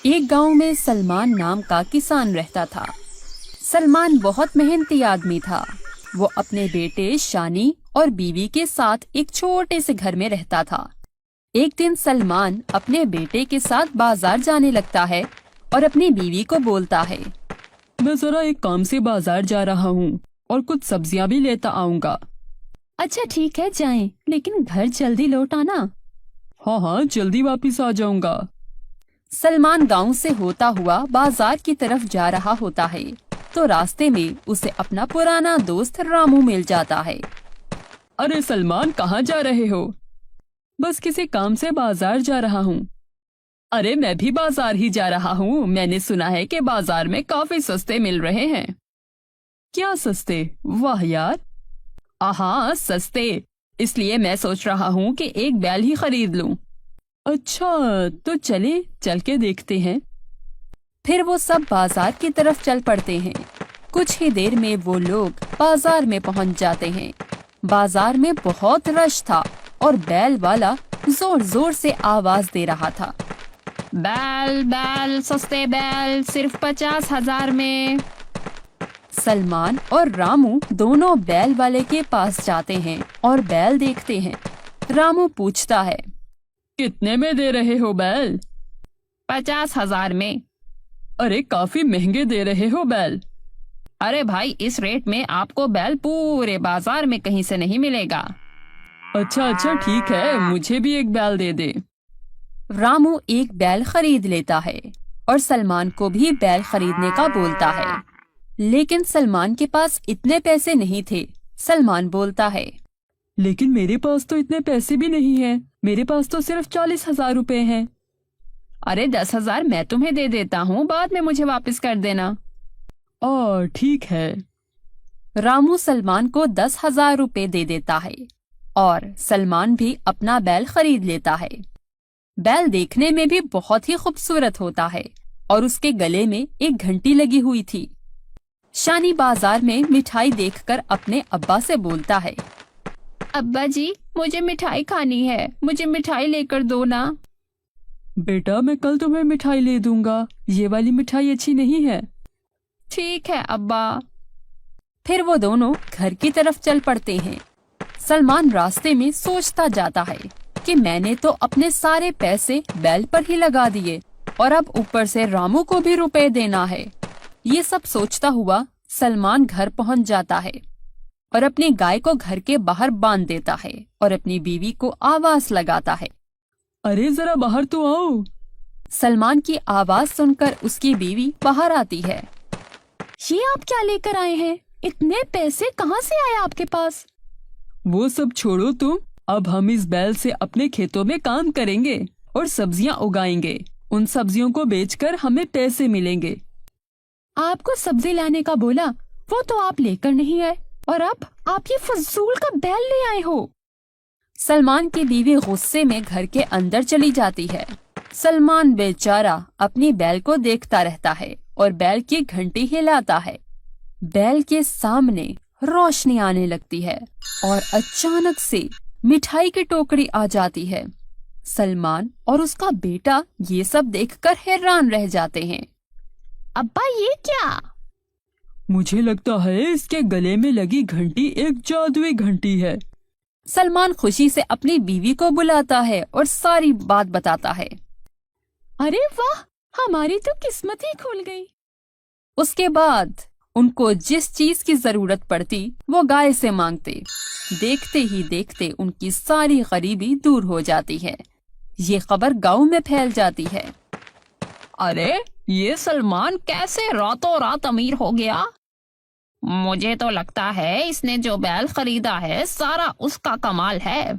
ایک گاؤں میں سلمان نام کا کسان رہتا تھا۔ سلمان بہت محنتی آدمی تھا۔ وہ اپنے بیٹے شانی اور بیوی کے ساتھ ایک چھوٹے سے گھر میں رہتا تھا۔ ایک دن سلمان اپنے بیٹے کے ساتھ بازار جانے لگتا ہے اور اپنی بیوی کو بولتا ہے، میں ذرا ایک کام سے بازار جا رہا ہوں اور کچھ سبزیاں بھی لیتا آؤں گا۔ اچھا ٹھیک ہے، جائیں، لیکن گھر جلدی لوٹ آنا۔ ہاں جلدی واپس آ جاؤں گا۔ سلمان گاؤں سے ہوتا ہوا بازار کی طرف جا رہا ہوتا ہے تو راستے میں اسے اپنا پرانا دوست رامو مل جاتا ہے۔ ارے سلمان، کہاں جا رہے ہو؟ بس کسی کام سے بازار جا رہا ہوں۔ ارے میں بھی بازار ہی جا رہا ہوں۔ میں نے سنا ہے کہ بازار میں کافی سستے مل رہے ہیں۔ کیا سستے؟ واہ یار! ہاں سستے، اس لیے میں سوچ رہا ہوں کہ ایک بیل ہی خرید لوں۔ اچھا تو چل کے دیکھتے ہیں۔ پھر وہ سب بازار کی طرف چل پڑتے ہیں۔ کچھ ہی دیر میں وہ لوگ بازار میں پہنچ جاتے ہیں۔ بازار میں بہت رش تھا اور بیل والا زور زور سے آواز دے رہا تھا، بیل بیل سستے بیل، صرف 50,000 میں۔ سلمان اور رامو دونوں بیل والے کے پاس جاتے ہیں اور بیل دیکھتے ہیں۔ رامو پوچھتا ہے، کتنے میں دے رہے ہو بیل؟ 50,000 میں۔ ارے کافی مہنگے دے رہے ہو بیل۔ ارے بھائی، اس ریٹ میں آپ کو بیل پورے بازار میں کہیں سے نہیں ملے گا۔ اچھا ٹھیک ہے، مجھے بھی ایک بیل دے دے۔ رامو ایک بیل خرید لیتا ہے اور سلمان کو بھی بیل خریدنے کا بولتا ہے، لیکن سلمان کے پاس اتنے پیسے نہیں تھے۔ سلمان بولتا ہے، لیکن میرے پاس تو اتنے پیسے بھی نہیں ہیں، میرے پاس تو صرف 40,000 روپے ہیں۔ ارے 10,000 میں تمہیں دے دیتا ہوں، بعد میں مجھے واپس کر دینا۔ ٹھیک ہے۔ رامو سلمان کو 10,000 روپے دے دیتا ہے اور سلمان بھی اپنا بیل خرید لیتا ہے۔ بیل دیکھنے میں بھی بہت ہی خوبصورت ہوتا ہے اور اس کے گلے میں ایک گھنٹی لگی ہوئی تھی۔ شانی بازار میں مٹھائی دیکھ کر اپنے ابا سے بولتا ہے، ابا جی، مجھے مٹھائی کھانی ہے، مجھے مٹھائی لے کر دو نا۔ بیٹا میں کل تمہیں مٹھائی لے دوں گا، یہ والی مٹھائی اچھی نہیں ہے۔ ٹھیک ہے ابا۔ پھر وہ دونوں گھر کی طرف چل پڑتے ہیں۔ سلمان راستے میں سوچتا جاتا ہے کہ میں نے تو اپنے سارے پیسے بیل پر ہی لگا دیے اور اب اوپر سے رامو کو بھی روپے دینا ہے۔ یہ سب سوچتا ہوا سلمان گھر پہنچ جاتا ہے اور اپنی گائے کو گھر کے باہر باندھ دیتا ہے اور اپنی بیوی کو آواز لگاتا ہے، ارے ذرا باہر تو آؤ۔ سلمان کی آواز سن کر اس کی بیوی باہر آتی ہے۔ یہ آپ کیا لے کر آئے ہیں؟ اتنے پیسے کہاں سے آئے آپ کے پاس؟ وہ سب چھوڑو تم، اب ہم اس بیل سے اپنے کھیتوں میں کام کریں گے اور سبزیاں اگائیں گے۔ ان سبزیوں کو بیچ کر ہمیں پیسے ملیں گے۔ آپ کو سبزی لانے کا بولا، وہ تو آپ لے کر نہیں آئے اور اب آپ یہ فضول کا بیل لے آئے ہو۔ سلمان کی بیوی غصے میں گھر کے اندر چلی جاتی ہے۔ سلمان بیچارہ اپنی بیل کو دیکھتا رہتا ہے اور بیل کی گھنٹی ہلاتا ہے۔ بیل کے سامنے روشنی آنے لگتی ہے اور اچانک سے مٹھائی کی ٹوکری آ جاتی ہے۔ سلمان اور اس کا بیٹا یہ سب دیکھ کر حیران رہ جاتے ہیں۔ ابا یہ کیا؟ مجھے لگتا ہے اس کے گلے میں لگی گھنٹی ایک جادوئی گھنٹی ہے۔ سلمان خوشی سے اپنی بیوی کو بلاتا ہے اور ساری بات بتاتا ہے۔ ارے واہ، ہماری تو قسمت ہی کھل گئی۔ اس کے بعد ان کو جس چیز کی ضرورت پڑتی وہ گائے سے مانگتے۔ دیکھتے ہی دیکھتے ان کی ساری غریبی دور ہو جاتی ہے۔ یہ خبر گاؤں میں پھیل جاتی ہے۔ ارے یہ سلمان کیسے راتوں رات امیر ہو گیا؟ مجھے تو لگتا ہے اس نے جو بیل خریدا ہے سارا اس کا کمال ہے۔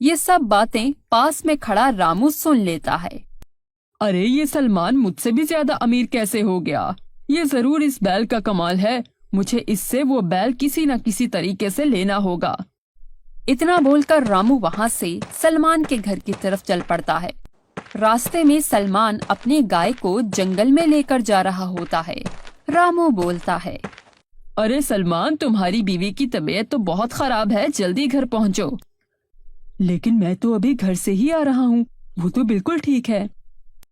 یہ سب باتیں پاس میں کھڑا رامو سن لیتا ہے۔ ارے یہ سلمان مجھ سے بھی زیادہ امیر کیسے ہو گیا؟ یہ ضرور اس بیل کا کمال ہے، مجھے اس سے وہ بیل کسی نہ کسی طریقے سے لینا ہوگا۔ اتنا بول کر رامو وہاں سے سلمان کے گھر کی طرف چل پڑتا ہے۔ راستے میں سلمان اپنی گائے کو جنگل میں لے کر جا رہا ہوتا ہے۔ رامو بولتا ہے، ارے سلمان، تمہاری بیوی کی طبیعت تو بہت خراب ہے، جلدی گھر پہنچو۔ لیکن میں تو ابھی گھر سے ہی آ رہا ہوں، وہ تو بالکل ٹھیک ہے۔